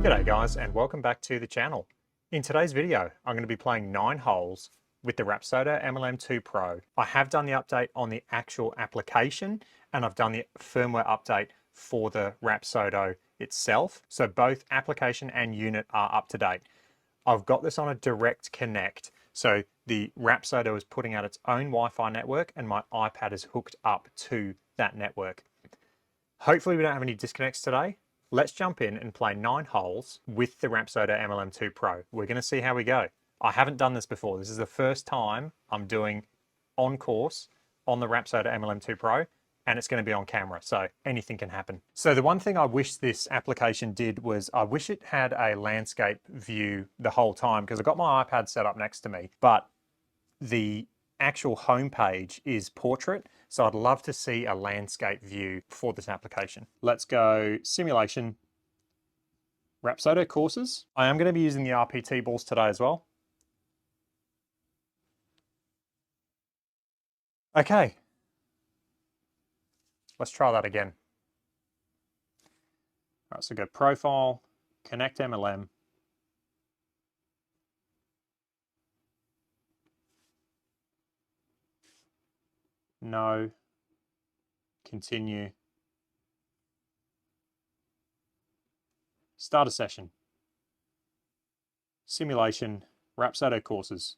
G'day guys, and welcome back to the channel. In today's video, I'm going to be playing 9 holes with the Rapsodo MLM2PRO. I have done the update on the actual application, and I've done the firmware update for the Rapsodo itself. So both application and unit are up to date. I've got this on a direct connect. So the Rapsodo is putting out its own Wi-Fi network, and my iPad is hooked up to that network. Hopefully we don't have any disconnects today. Let's jump in and play 9 holes with the Rapsodo MLM2PRO. We're going to see how we go. I haven't done this before. This is the first time I'm doing on course on the Rapsodo MLM2PRO, and it's going to be on camera, so anything can happen. So the one thing I wish this application did was I wish it had a landscape view the whole time, because I've got my iPad set up next to me, but the actual homepage is portrait. So I'd love to see a landscape view for this application. Let's go simulation, Rapsodo courses. I am going to be using the RPT balls today as well. Okay, let's try that again. All right, so go profile, connect MLM. No, continue. Start a session. Simulation, Rapsodo courses.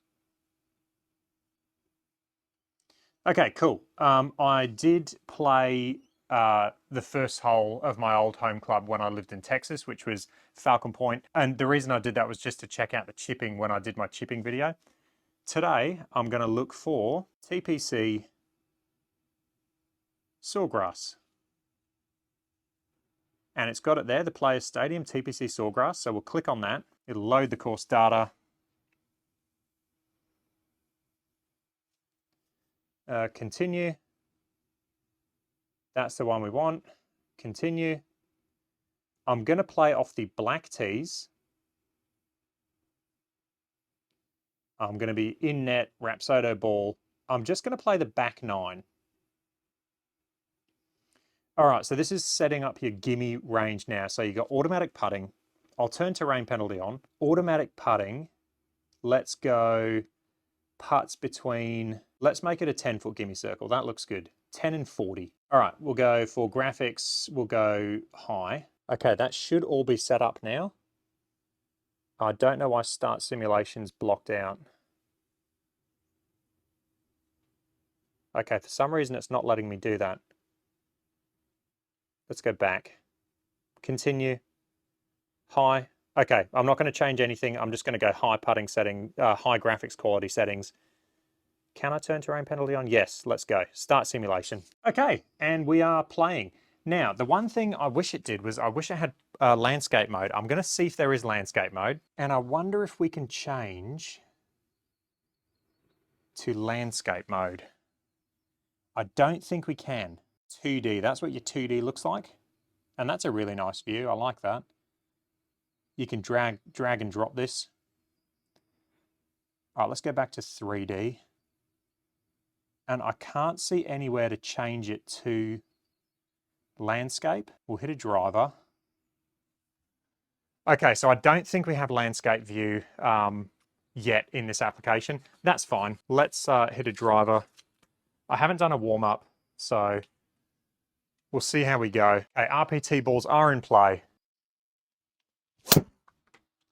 Okay, cool. I did play the first hole of my old home club when I lived in Texas, which was Falcon Point. And the reason I did that was just to check out the chipping when I did my chipping video. Today, I'm going to look for TPC Sawgrass. And it's got it there, the Players Stadium, TPC Sawgrass. So we'll click on that. It'll load the course data. Continue. That's the one we want. Continue. I'm going to play off the black tees. I'm going to be in net, Rapsodo ball. I'm just going to play the back 9. All right, so this is setting up your gimme range now. So you got automatic putting. I'll turn terrain penalty on. Automatic putting. Let's go putts between, let's make it a 10-foot gimme circle. That looks good. 10 and 40. All right, we'll go for graphics. We'll go high. Okay, that should all be set up now. I don't know why start simulation's blocked out. Okay, for some reason it's not letting me do that. Let's go back. Continue. High. Okay, I'm not going to change anything. I'm just going to go high putting setting, high graphics quality settings. Can I turn terrain penalty on? Yes, let's go. Start simulation. Okay, and we are playing. Now, the one thing I wish it did was I wish it had landscape mode. I'm going to see if there is landscape mode, and I wonder if we can change to landscape mode. I don't think we can. 2D, that's what your 2D looks like. And that's a really nice view, I like that. You can drag and drop this. All right, let's go back to 3D. And I can't see anywhere to change it to landscape. We'll hit a driver. Okay, so I don't think we have landscape view yet in this application. That's fine. Let's hit a driver. I haven't done a warm-up, so we'll see how we go. Okay, RPT balls are in play.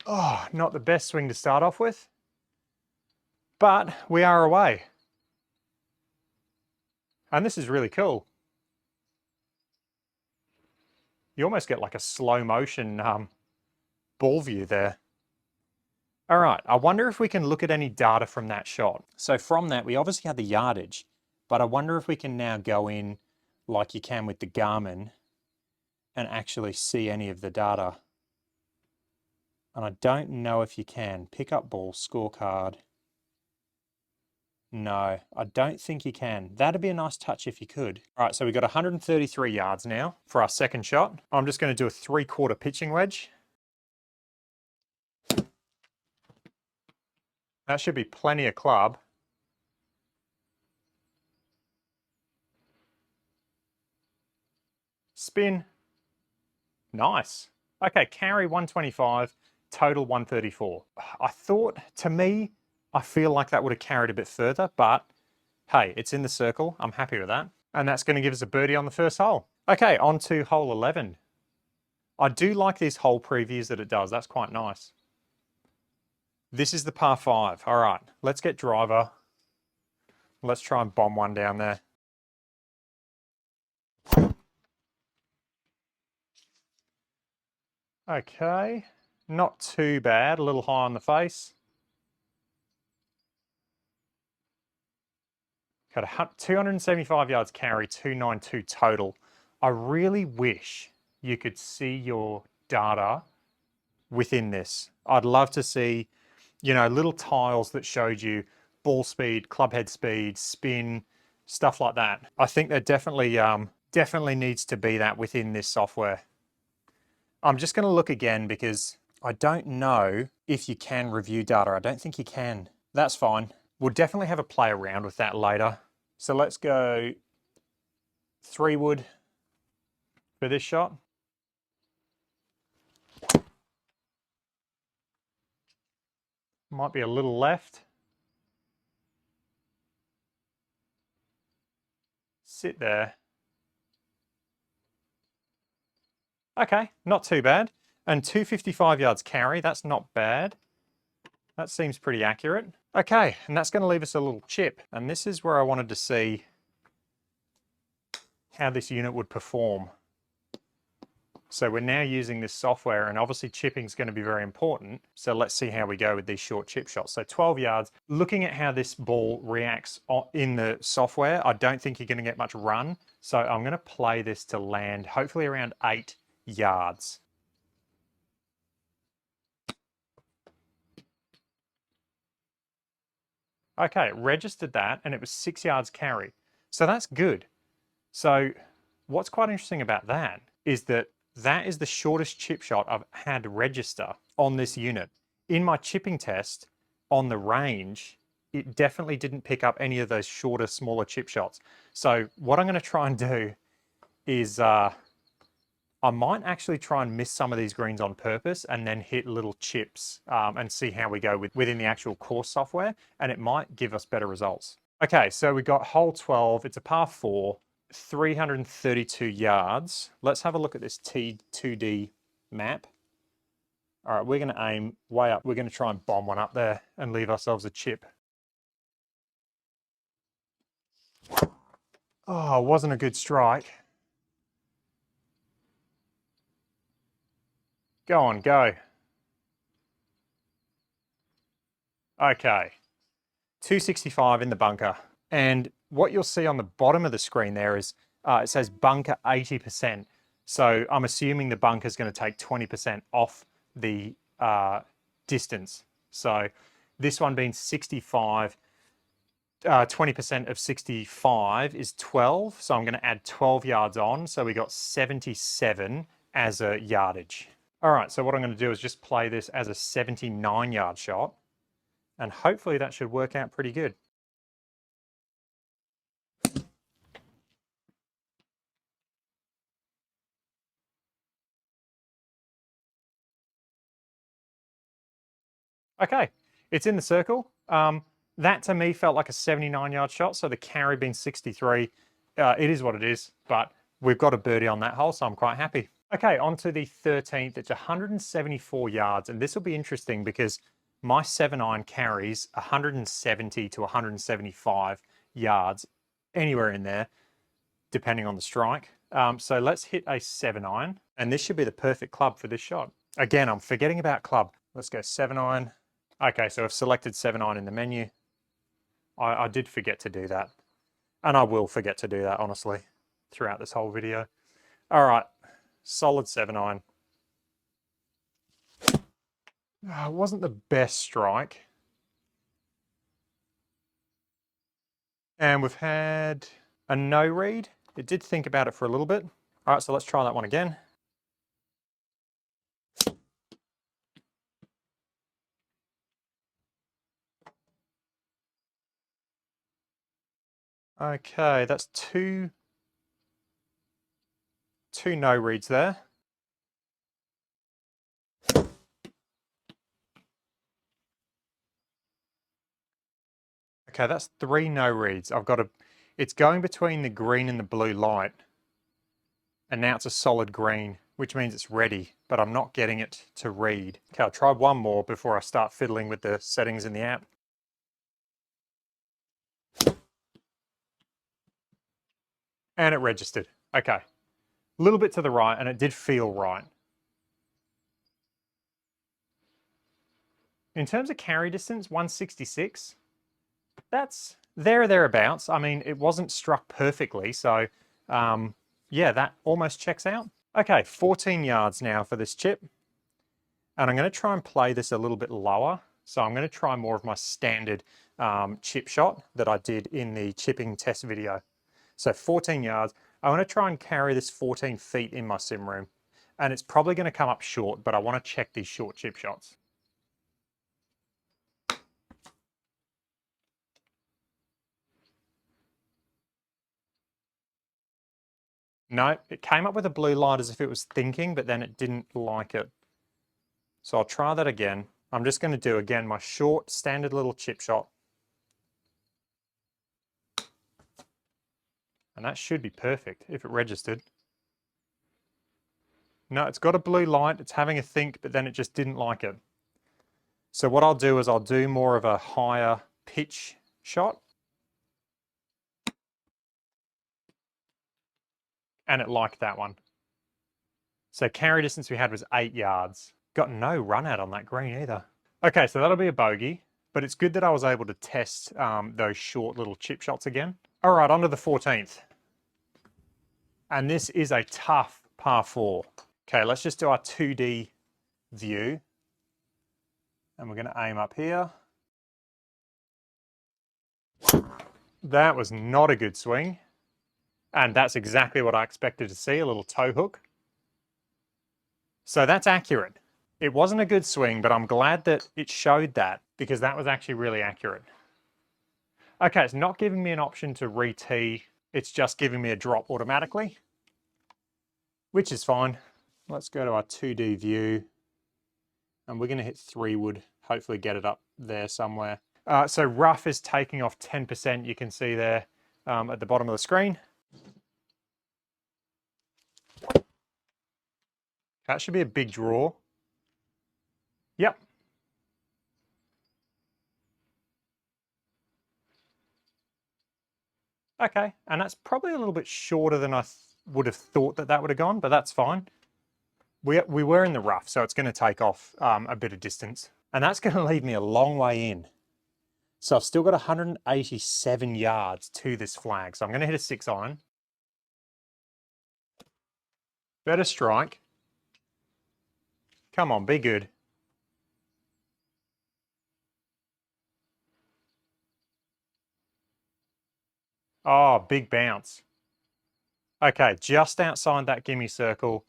Oh, not the best swing to start off with, but we are away. And this is really cool. You almost get like a slow motion ball view there. All right, I wonder if we can look at any data from that shot. So from that, we obviously had the yardage, but I wonder if we can now go in like you can with the Garmin and actually see any of the data. And I don't know if you can. Pick up ball, scorecard. No, I don't think you can. That'd be a nice touch if you could. All right, so we've got 133 yards now for our second shot. I'm just going to do a 3/4 pitching wedge. That should be plenty of club. Spin. Nice. Okay, carry 125, total 134. I thought, to me, I feel like that would have carried a bit further, but hey, it's in the circle. I'm happy with that. And that's going to give us a birdie on the first hole. Okay, on to hole 11. I do like these hole previews that it does. That's quite nice. This is the par 5. All right, let's get driver. Let's try and bomb one down there. Okay, not too bad. A little high on the face. Got 275 yards carry, 292 total. I really wish you could see your data within this. I'd love to see, you know, little tiles that showed you ball speed, club head speed, spin, stuff like that. I think there definitely needs to be that within this software. I'm just going to look again because I don't know if you can review data. I don't think you can. That's fine. We'll definitely have a play around with that later. So let's go 3 wood for this shot. Might be a little left. Sit there. Okay, not too bad. And 255 yards carry, that's not bad. That seems pretty accurate. Okay, and that's going to leave us a little chip. And this is where I wanted to see how this unit would perform. So we're now using this software, and obviously chipping is going to be very important. So let's see how we go with these short chip shots. So 12 yards, looking at how this ball reacts in the software, I don't think you're going to get much run. So I'm going to play this to land hopefully around 8 yards. Okay, it registered that and it was 6 yards carry. So that's good. So what's quite interesting about that is that that is the shortest chip shot I've had register on this unit. In my chipping test on the range, it definitely didn't pick up any of those shorter, smaller chip shots. So what I'm going to try and do is I might actually try and miss some of these greens on purpose and then hit little chips and see how we go within the actual course software, and it might give us better results. Okay, so we got hole 12. It's a par 4, 332 yards. Let's have a look at this T2D map. All right, we're going to aim way up. We're going to try and bomb one up there and leave ourselves a chip. Oh, wasn't a good strike. Go on, go. Okay, 265 in the bunker. And what you'll see on the bottom of the screen there is it says bunker 80%. So I'm assuming the bunker is going to take 20% off the distance. So this one being 65, 20% of 65 is 12. So I'm going to add 12 yards on. So we got 77 as a yardage. All right, so what I'm going to do is just play this as a 79 yard shot. And hopefully that should work out pretty good. Okay, it's in the circle. That to me felt like a 79 yard shot. So the carry being 63, it is what it is, but we've got a birdie on that hole, so I'm quite happy. Okay, on to the 13th. It's 174 yards, and this will be interesting because my 7-iron carries 170 to 175 yards, anywhere in there, depending on the strike. So let's hit a 7-iron, and this should be the perfect club for this shot. Again, I'm forgetting about club. Let's go 7-iron. Okay, so I've selected 7-iron in the menu. I did forget to do that. And I will forget to do that, honestly, throughout this whole video. All right, solid 7-iron. It wasn't the best strike. And we've had a no read. It did think about it for a little bit. All right, so let's try that one again. Okay, that's two no reads there. Okay, that's 3 no reads. It's going between the green and the blue light, and now it's a solid green, which means it's ready, but I'm not getting it to read. Okay, I'll try one more before I start fiddling with the settings in the app. And it registered. Okay. A little bit to the right, and it did feel right. In terms of carry distance, 166, that's there or thereabouts. I mean, it wasn't struck perfectly, so yeah, that almost checks out. Okay, 14 yards now for this chip. And I'm going to try and play this a little bit lower. So I'm going to try more of my standard chip shot that I did in the chipping test video. So 14 yards. I want to try and carry this 14 feet in my sim room. And it's probably going to come up short, but I want to check these short chip shots. No, it came up with a blue light as if it was thinking, but then it didn't like it. So I'll try that again. I'm just going to do, again, my short, standard little chip shot. And that should be perfect if it registered. No, it's got a blue light. It's having a think, but then it just didn't like it. So what I'll do is I'll do more of a higher pitch shot. And it liked that one. So carry distance we had was 8 yards. Got no run out on that green either. Okay, so that'll be a bogey, but it's good that I was able to test those short little chip shots again. All right, on to the 14th. And this is a tough par 4. Okay, let's just do our 2D view. And we're going to aim up here. That was not a good swing. And that's exactly what I expected to see, a little toe hook. So that's accurate. It wasn't a good swing, but I'm glad that it showed that because that was actually really accurate. Okay, it's not giving me an option to re-tee. It's just giving me a drop automatically, which is fine. Let's go to our 2D view and we're going to hit 3 wood, hopefully get it up there somewhere. So rough is taking off 10%, you can see there at the bottom of the screen. That should be a big draw. Yep. Okay, and that's probably a little bit shorter than I would have thought that would have gone, but that's fine. We were in the rough, so it's going to take off a bit of distance. And that's going to leave me a long way in. So I've still got 187 yards to this flag. So I'm going to hit a 6-iron. Better strike. Come on, be good. Oh, big bounce. Okay, just outside that gimme circle,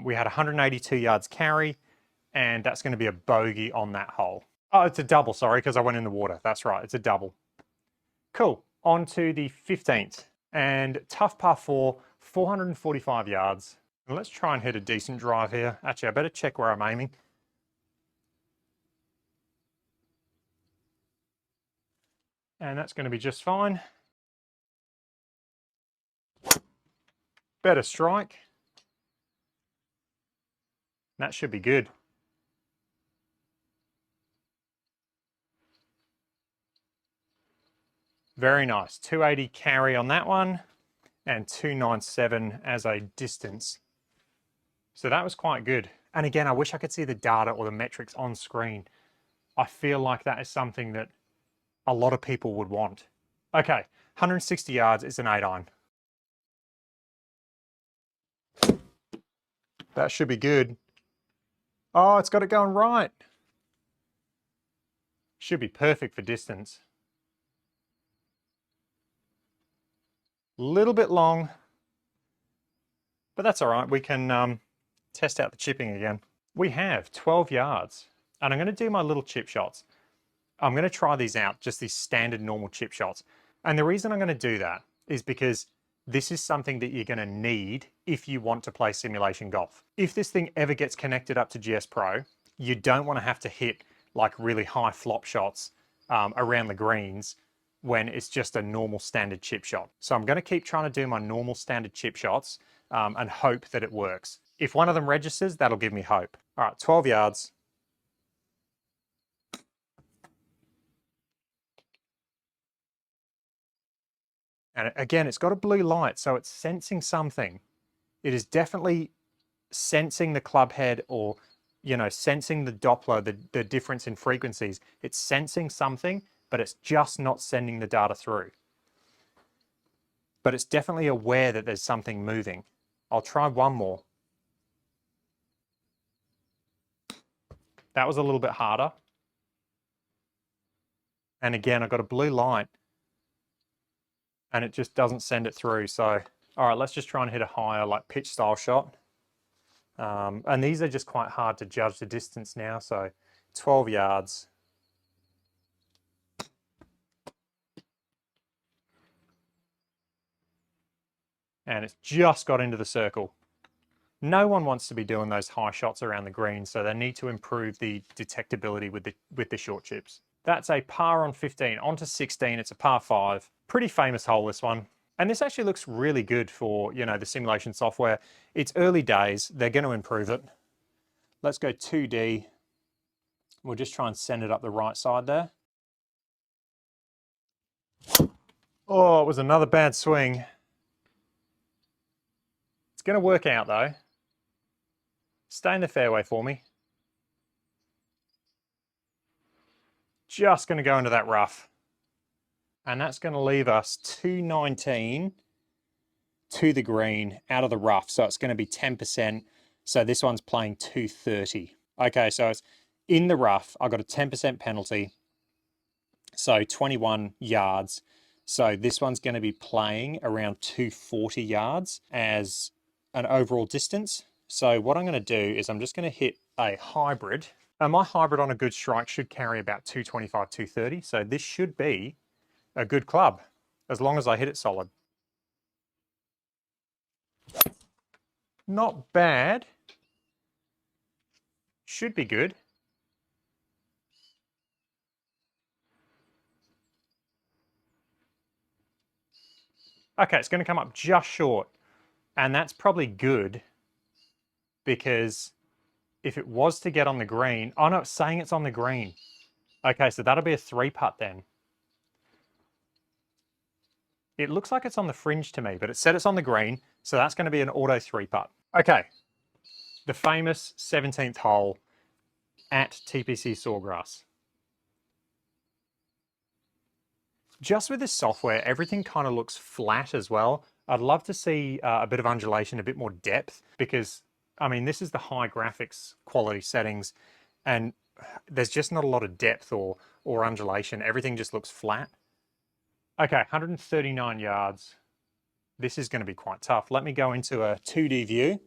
we had 182 yards carry, and that's going to be a bogey on that hole. Oh, it's a double, sorry, because I went in the water. That's right, it's a double. Cool, on to the 15th. And tough par 4, 445 yards. Let's try and hit a decent drive here. Actually, I better check where I'm aiming. And that's going to be just fine. Better strike. That should be good. Very nice. 280 carry on that one and 297 as a distance. So that was quite good. And again, I wish I could see the data or the metrics on screen. I feel like that is something that a lot of people would want. Okay, 160 yards is an 8-iron. That should be good. Oh, it's got it going right. Should be perfect for distance. Little bit long, but that's all right. We can test out the chipping again. We have 12 yards, and I'm going to do my little chip shots. I'm going to try these out, just these standard normal chip shots. And the reason I'm going to do that is because this is something that you're going to need if you want to play simulation golf. If this thing ever gets connected up to GS Pro, you don't want to have to hit like really high flop shots around the greens when it's just a normal standard chip shot. So I'm going to keep trying to do my normal standard chip shots and hope that it works. If one of them registers, that'll give me hope. All right, 12 yards. And again, it's got a blue light, so it's sensing something. It is definitely sensing the club head, or, you know, sensing the Doppler, the difference in frequencies. It's sensing something, but it's just not sending the data through. But it's definitely aware that there's something moving. I'll try one more. That was a little bit harder. And again, I've got a blue light and it just doesn't send it through. So, all right, let's just try and hit a higher, like, pitch style shot. And these are just quite hard to judge the distance now. So 12 yards. And it's just got into the circle. No one wants to be doing those high shots around the green, so they need to improve the detectability with the short chips. That's a par on 15. On to 16, it's a par 5. Pretty famous hole, this one. And this actually looks really good for, you know, the simulation software. It's early days, they're going to improve it. Let's go 2D. We'll just try and send it up the right side there. Oh, it was another bad swing. It's going to work out though. Stay in the fairway for me. Just going to go into that rough. And that's going to leave us 219 to the green out of the rough. So it's going to be 10%. So this one's playing 230. Okay, so it's in the rough. I got a 10% penalty. So 21 yards. So this one's going to be playing around 240 yards as an overall distance. So what I'm going to do is I'm just going to hit a hybrid. And my hybrid on a good strike should carry about 225, 230. So this should be a good club as long as I hit it solid. Not bad. Should be good. Okay, it's going to come up just short. And that's probably good, because if it was to get on the green, oh no, it's saying it's on the green. Okay, so that'll be a 3-putt then. It looks like it's on the fringe to me, but it said it's on the green, so that's going to be an auto 3-putt. Okay, the famous 17th hole at TPC Sawgrass. Just with this software, everything kind of looks flat as well. I'd love to see a bit of undulation, a bit more depth, because, I mean, this is the high graphics quality settings, and there's just not a lot of depth or undulation. Everything just looks flat. Okay, 139 yards. This is going to be quite tough. Let me go into a 2D view.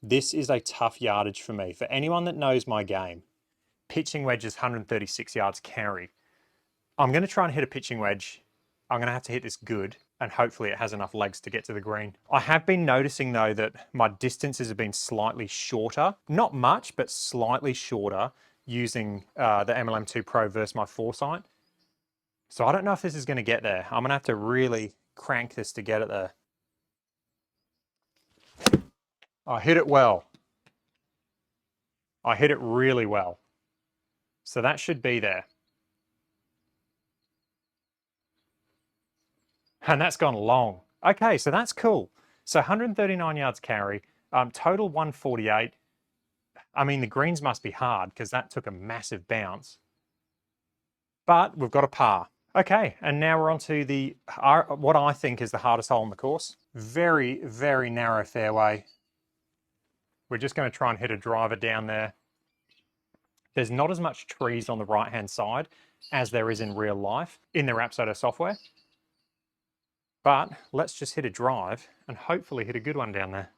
This is a tough yardage for me. For anyone that knows my game, pitching wedge is 136 yards carry. I'm going to try and hit a pitching wedge. I'm going to have to hit this good, and hopefully it has enough legs to get to the green. I have been noticing though that my distances have been slightly shorter. Not much, but slightly shorter, using the MLM2PRO versus my foresight. So I don't know if this is going to get there. I'm going to have to really crank this to get it there. I hit it well. I hit it really well. So that should be there. And that's gone long. Okay, so that's cool. So 139 yards carry, total 148. I mean, the greens must be hard because that took a massive bounce. But we've got a par. Okay, and now we're on to the what I think is the hardest hole on the course. Very, very narrow fairway. We're just going to try and hit a driver down there. There's not as much trees on the right-hand side as there is in real life in the Rapsodo software. But let's just hit a drive and hopefully hit a good one down there.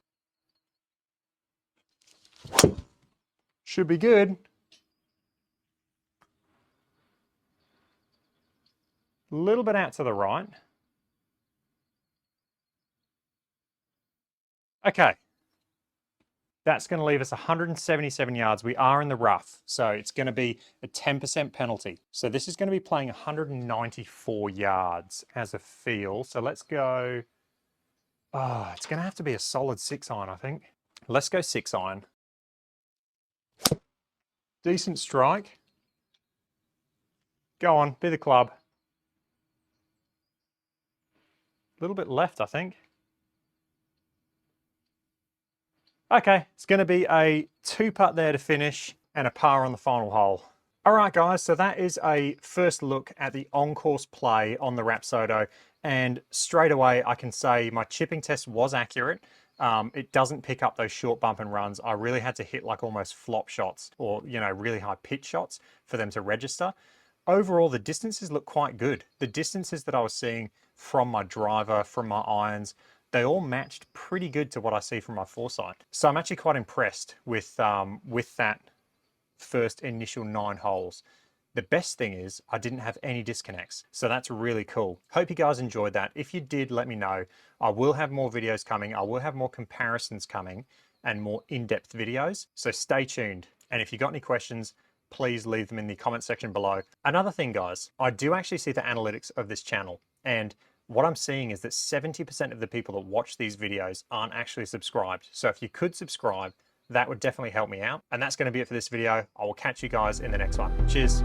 Should be good. A little bit out to the right. Okay. That's going to leave us 177 yards. We are in the rough, so it's going to be a 10% penalty. So this is going to be playing 194 yards as a feel. So let's go, oh, it's going to have to be a solid 6-iron, I think. Let's go 6-iron. Decent strike. Go on, be the club. A little bit left, I think. Okay, it's going to be a 2-putt there to finish and a par on the final hole. All right, guys, so that is a first look at the on-course play on the Rapsodo, and straight away I can say my chipping test was accurate. It doesn't pick up those short bump and runs. I really had to hit like almost flop shots or, you know, really high pitch shots for them to register. Overall, the distances look quite good. The distances that I was seeing from my driver, from my irons, they all matched pretty good to what I see from my foresight. So I'm actually quite impressed with that first initial 9 holes. The best thing is I didn't have any disconnects, so that's really cool. Hope you guys enjoyed that. If you did, let me know. I will have more videos coming. I will have more comparisons coming and more in-depth videos, so stay tuned. And if you got any questions, please leave them in the comment section below. Another thing, guys, I do actually see the analytics of this channel, and what I'm seeing is that 70% of the people that watch these videos aren't actually subscribed. So if you could subscribe, that would definitely help me out. And that's going to be it for this video. I will catch you guys in the next one. Cheers.